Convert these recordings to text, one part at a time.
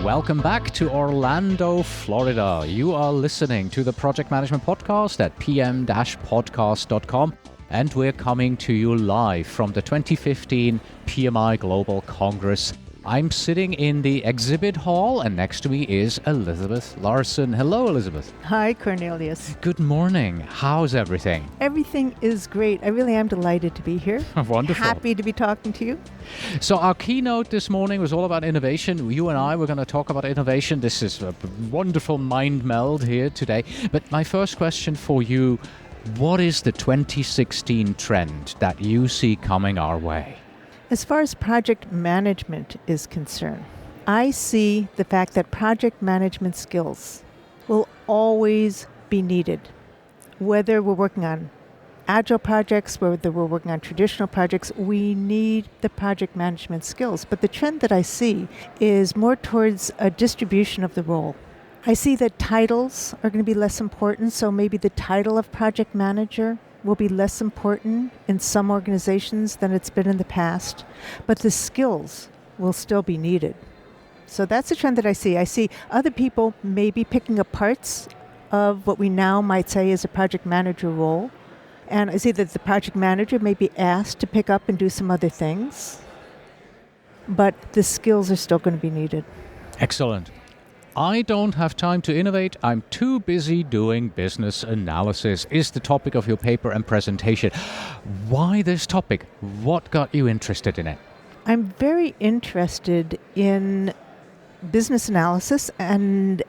welcome back to Orlando, Florida. You are listening to the Project Management Podcast at pm-podcast.com, and we're coming to you live from the 2015 PMI Global Congress. I'm sitting in the exhibit hall, and next to me is Elizabeth Larson. Hello, Elizabeth. Hi, Cornelius. Good morning. How's everything? Everything is great. I really am delighted to be here. Wonderful. Happy to be talking to you. So our keynote this morning was all about innovation. You and I were going to talk about innovation. This is a wonderful mind meld here today. But my first question for you, what is the 2016 trend that you see coming our way? As far as project management is concerned, I see the fact that project management skills will always be needed. Whether we're working on agile projects, whether we're working on traditional projects, we need the project management skills. But the trend that I see is more towards a distribution of the role. I see that titles are going to be less important, so maybe the title of project manager will be less important in some organizations than it's been in the past, but the skills will still be needed. So that's a trend that I see. I see other people maybe picking up parts of what we now might say is a project manager role, and I see that the project manager may be asked to pick up and do some other things, but the skills are still going to be needed. Excellent. I don't have time to innovate. I'm too busy doing business analysis is the topic of your paper and presentation. Why this topic? What got you interested in it? I'm very interested in business analysis, and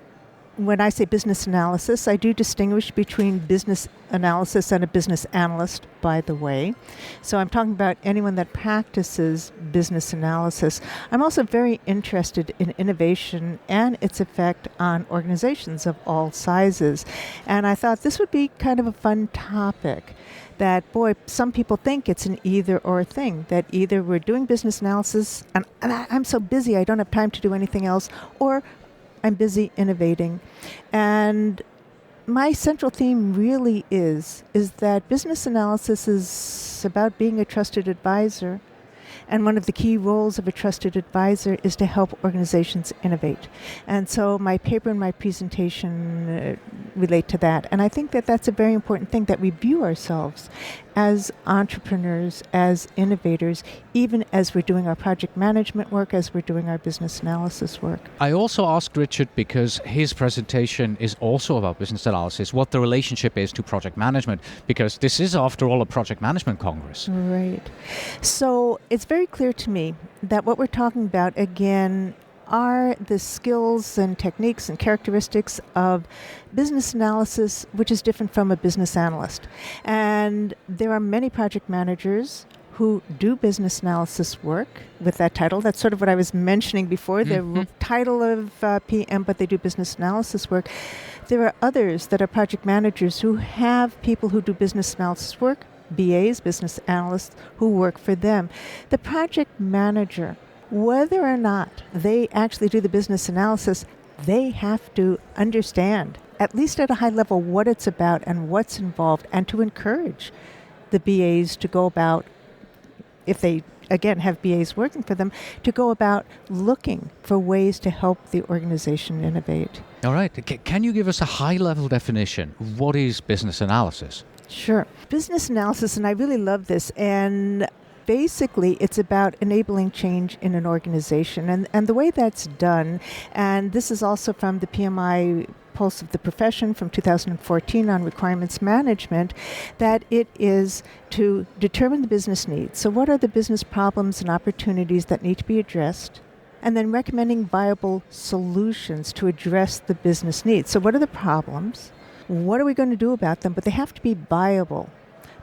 when I say business analysis, I do distinguish between business analysis and a business analyst, by the way. So I'm talking about anyone that practices business analysis. I'm also very interested in innovation and its effect on organizations of all sizes. And I thought this would be kind of a fun topic. That, boy, some people think it's an either or thing, that either we're doing business analysis and I'm so busy I don't have time to do anything else, or I'm busy innovating. And my central theme really is that business analysis is about being a trusted advisor. And one of the key roles of a trusted advisor is to help organizations innovate. And so my paper and my presentation relate to that. And I think that that's a very important thing, that we view ourselves as entrepreneurs, as innovators, even as we're doing our project management work, as we're doing our business analysis work. I also asked Richard, because his presentation is also about business analysis, what the relationship is to project management, because this is, after all, a project management congress. Right. So it's very clear to me that what we're talking about, again, are the skills and techniques and characteristics of business analysis, which is different from a business analyst. And there are many project managers who do business analysis work with that title. That's sort of what I was mentioning before, the title of PM, but they do business analysis work. There are others that are project managers who have people who do business analysis work, BAs, business analysts, who work for them. The project manager, whether or not they actually do the business analysis, they have to understand, at least at a high level, what it's about and what's involved, and to encourage the BAs to go about, if they, again, have BAs working for them, to go about looking for ways to help the organization innovate. All right. Can you give us a high-level definition? What is business analysis? Sure. Business analysis, and I really love this, and basically, it's about enabling change in an organization. And the way that's done, and this is also from the PMI Pulse of the Profession from 2014 on requirements management, that it is to determine the business needs. So what are the business problems and opportunities that need to be addressed? And then recommending viable solutions to address the business needs. So what are the problems? What are we going to do about them? But they have to be viable.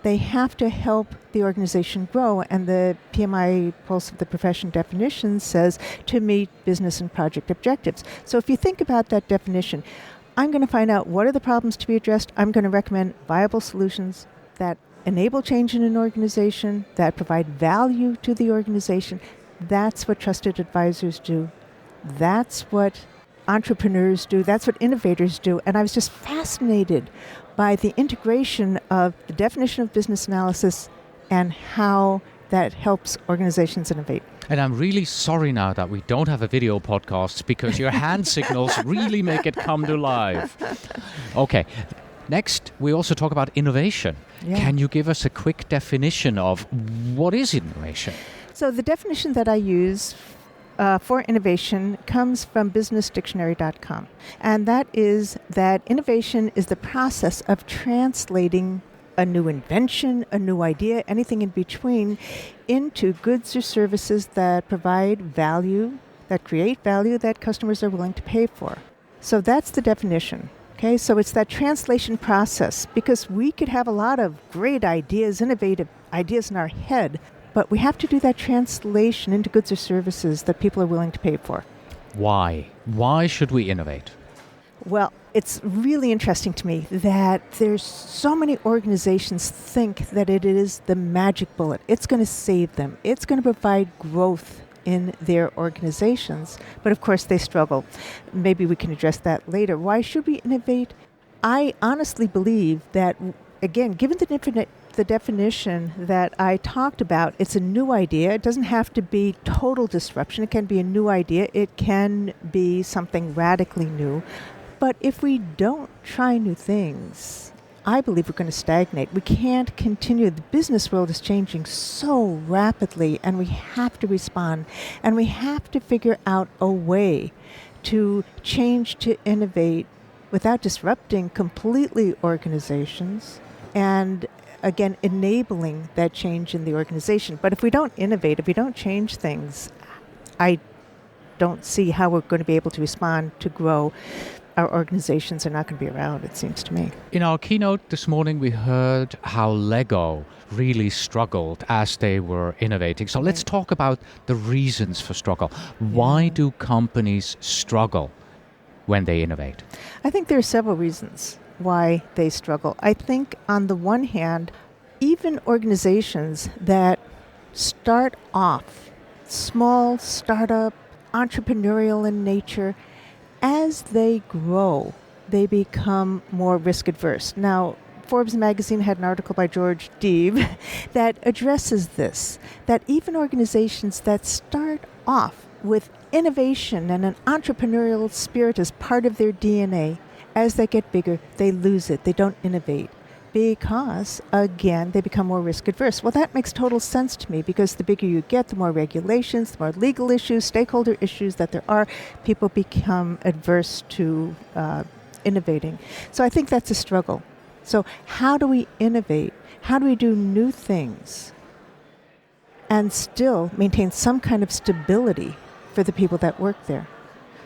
They have to help the organization grow, and the PMI Pulse of the Profession definition says to meet business and project objectives. So if you think about that definition, I'm going to find out what are the problems to be addressed. I'm going to recommend viable solutions that enable change in an organization, that provide value to the organization. That's what trusted advisors do. That's what entrepreneurs do. That's what innovators do. And I was just fascinated by the integration of the definition of business analysis and how that helps organizations innovate. And I'm really sorry now that we don't have a video podcast because your hand signals really make it come to life. Okay. Next, we also talk about innovation. Yeah. Can you give us a quick definition of what is innovation? So the definition that I use for innovation comes from businessdictionary.com. And that is that innovation is the process of translating a new invention, a new idea, anything in between, into goods or services that provide value, that create value that customers are willing to pay for. So that's the definition. Okay, so it's that translation process, because we could have a lot of great ideas, innovative ideas in our head, but we have to do that translation into goods or services that people are willing to pay for. Why? Why should we innovate? Well, it's really interesting to me that there's so many organizations think that it is the magic bullet. It's going to save them. It's going to provide growth in their organizations. But of course, they struggle. Maybe we can address that later. Why should we innovate? I honestly believe that, again, given the definition that I talked about, it's a new idea. It doesn't have to be total disruption. It can be a new idea. It can be something radically new. But if we don't try new things, I believe we're going to stagnate. We can't continue. The business world is changing so rapidly, and we have to respond. And we have to figure out a way to change, to innovate without disrupting completely organizations and, again, enabling that change in the organization. But if we don't innovate, if we don't change things, I don't see how we're going to be able to respond, to grow. Our organizations are not going to be around, it seems to me. In our keynote this morning, we heard how Lego really struggled as they were innovating. So let's talk about the reasons for struggle. Why do companies struggle when they innovate? I think there are several reasons why they struggle. I think on the one hand, even organizations that start off small, startup, entrepreneurial in nature, as they grow, they become more risk adverse. Now, Forbes magazine had an article by George Deeb that addresses this, that even organizations that start off with innovation and an entrepreneurial spirit as part of their DNA, as they get bigger, they lose it. They don't innovate because, again, they become more risk adverse. Well, that makes total sense to me, because the bigger you get, the more regulations, the more legal issues, stakeholder issues that there are, people become adverse to innovating. So I think that's a struggle. So how do we innovate? How do we do new things and still maintain some kind of stability for the people that work there?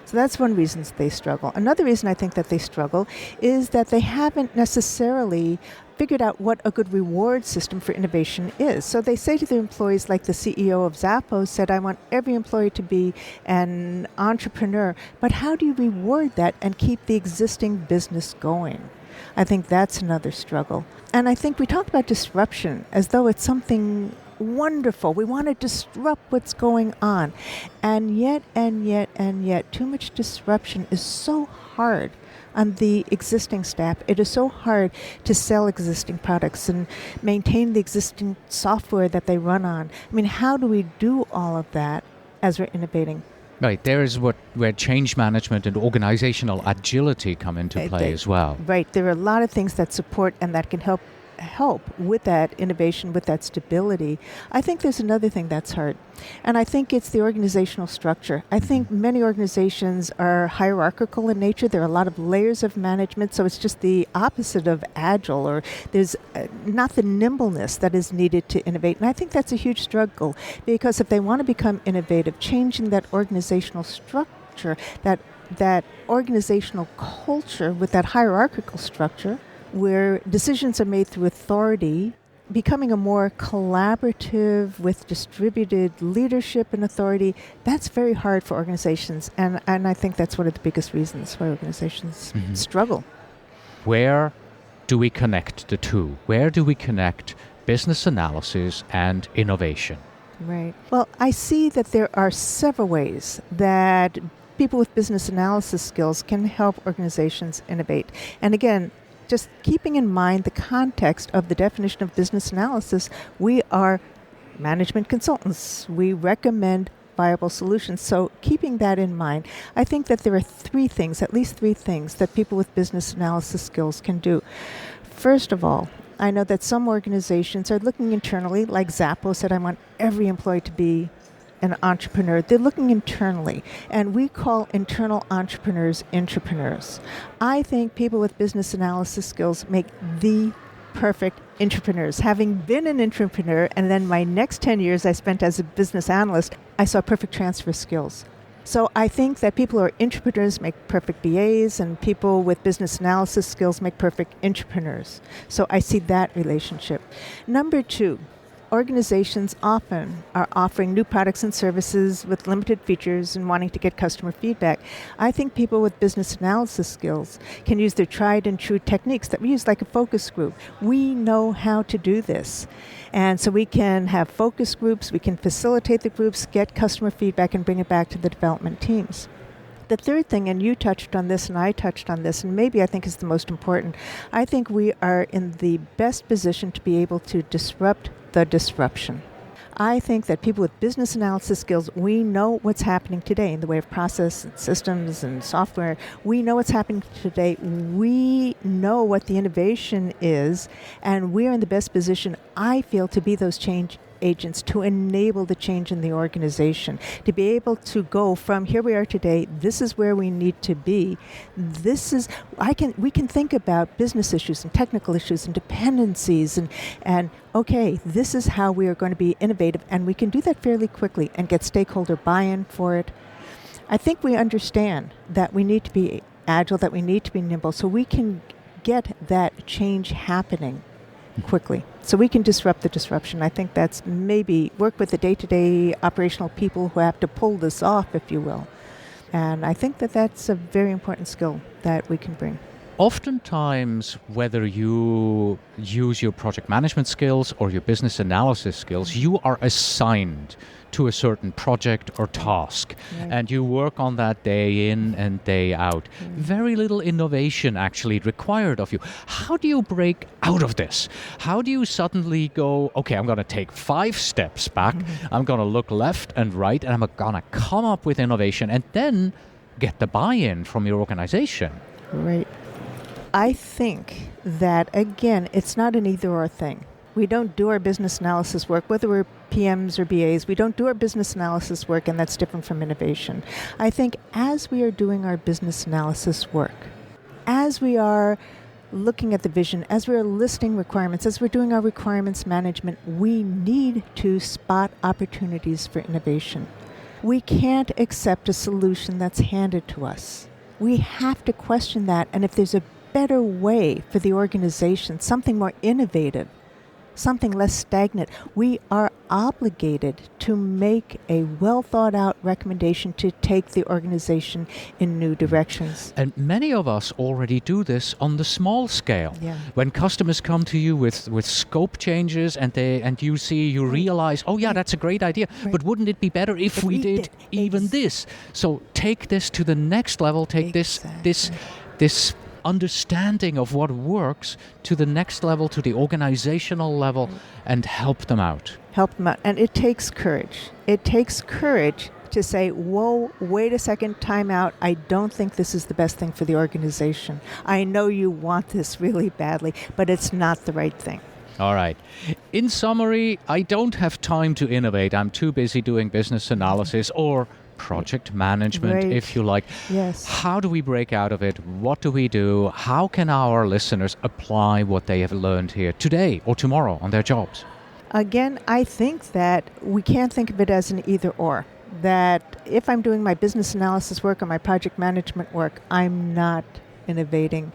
So that's one reason they struggle. Another reason I think that they struggle is that they haven't necessarily figured out what a good reward system for innovation is. So they say to their employees, like the CEO of Zappos said, I want every employee to be an entrepreneur. But how do you reward that and keep the existing business going? I think that's another struggle. And I think we talked about disruption as though it's something wonderful. We want to disrupt what's going on. And yet, too much disruption is so hard on the existing staff. It is so hard to sell existing products and maintain the existing software that they run on. I mean, how do we do all of that as we're innovating? Right, there is where change management and organizational agility come into play as well. Right, there are a lot of things that support and that can help with that innovation, with that stability. I think there's another thing that's hard, and I think it's the organizational structure. I think many organizations are hierarchical in nature. There are a lot of layers of management, so it's just the opposite of agile, or there's not the nimbleness that is needed to innovate. And I think that's a huge struggle, because if they want to become innovative, changing that organizational structure, that organizational culture with that hierarchical structure, where decisions are made through authority, becoming a more collaborative with distributed leadership and authority, that's very hard for organizations. And I think that's one of the biggest reasons why organizations struggle. Where do we connect the two? Where do we connect business analysis and innovation? Right. Well, I see that there are several ways that people with business analysis skills can help organizations innovate. And again, just keeping in mind the context of the definition of business analysis, we are management consultants. We recommend viable solutions. So keeping that in mind, I think that there are at least three things that people with business analysis skills can do. First of all, I know that some organizations are looking internally, like Zappos said, I want every employee to be an entrepreneur. They're looking internally, and we call internal entrepreneurs intrapreneurs. I think people with business analysis skills make the perfect entrepreneurs. Having been an entrepreneur, and then my next 10 years I spent as a business analyst, I saw perfect transfer skills. So I think that people who are entrepreneurs make perfect BAs, and people with business analysis skills make perfect entrepreneurs. So I see that relationship. Number two, organizations often are offering new products and services with limited features and wanting to get customer feedback. I think people with business analysis skills can use their tried and true techniques that we use, like a focus group. We know how to do this. And so we can have focus groups, we can facilitate the groups, get customer feedback, and bring it back to the development teams. The third thing, and you touched on this and I touched on this, and maybe I think is the most important, I think we are in the best position to be able to disrupt the disruption. I think that people with business analysis skills, we know what's happening today in the way of process and systems and software. We know what's happening today. We know what the innovation is, and we're in the best position, I feel, to be those change agents, to enable the change in the organization, to be able to go from here we are today, this is where we need to be. We can think about business issues and technical issues and dependencies and okay, this is how we are going to be innovative, and we can do that fairly quickly and get stakeholder buy-in for it. I think we understand that we need to be agile, that we need to be nimble, so we can get that change happening quickly. So we can disrupt the disruption. I think that's maybe work with the day-to-day operational people who have to pull this off, if you will. And I think that that's a very important skill that we can bring. Oftentimes, whether you use your project management skills or your business analysis skills, you are assigned to a certain project or task, and you work on that day in and day out. Very little innovation actually required of you. How do you break out of this? How do you suddenly go, okay, I'm going to take 5 steps back, I'm going to look left and right, and I'm going to come up with innovation and then get the buy-in from your organization? Right. I think that, again, it's not an either-or thing. We don't do our business analysis work, whether we're PMs or BAs, we don't do our business analysis work, and that's different from innovation. I think as we are doing our business analysis work, as we are looking at the vision, as we're listing requirements, as we're doing our requirements management, we need to spot opportunities for innovation. We can't accept a solution that's handed to us. We have to question that, and if there's a better way for the organization, something more innovative, something less stagnant, we are obligated to make a well-thought-out recommendation to take the organization in new directions. And many of us already do this on the small scale. Yeah. When customers come to you with scope changes and you realize, oh yeah, that's a great idea, but wouldn't it be better if we did even this? So take this to the next level, take this understanding of what works to the next level, to the organizational level, and help them out. And it takes courage. It takes courage to say, whoa, wait a second, time out. I don't think this is the best thing for the organization. I know you want this really badly, but it's not the right thing. All right. In summary, I don't have time to innovate. I'm too busy doing business analysis or project management, if you like. Yes. How do we break out of it? What do we do? How can our listeners apply what they have learned here today or tomorrow on their jobs? Again, I think that we can't think of it as an either or. That if I'm doing my business analysis work or my project management work, I'm not innovating.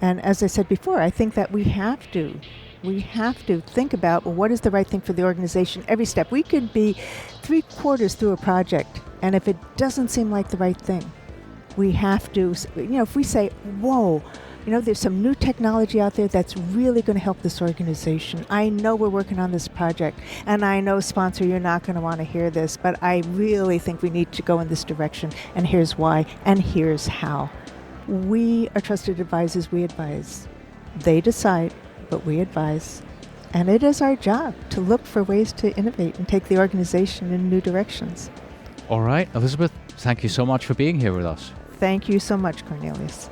And as I said before, I think that we have to think about, well, what is the right thing for the organization every step. We could be 3/4 through a project, and if it doesn't seem like the right thing, we have to, if we say, whoa, there's some new technology out there that's really going to help this organization. I know we're working on this project, and I know, sponsor, you're not going to want to hear this, but I really think we need to go in this direction, and here's why, and here's how. We are trusted advisors. We advise. They decide, but we advise. And it is our job to look for ways to innovate and take the organization in new directions. All right, Elizabeth, thank you so much for being here with us. Thank you so much, Cornelius.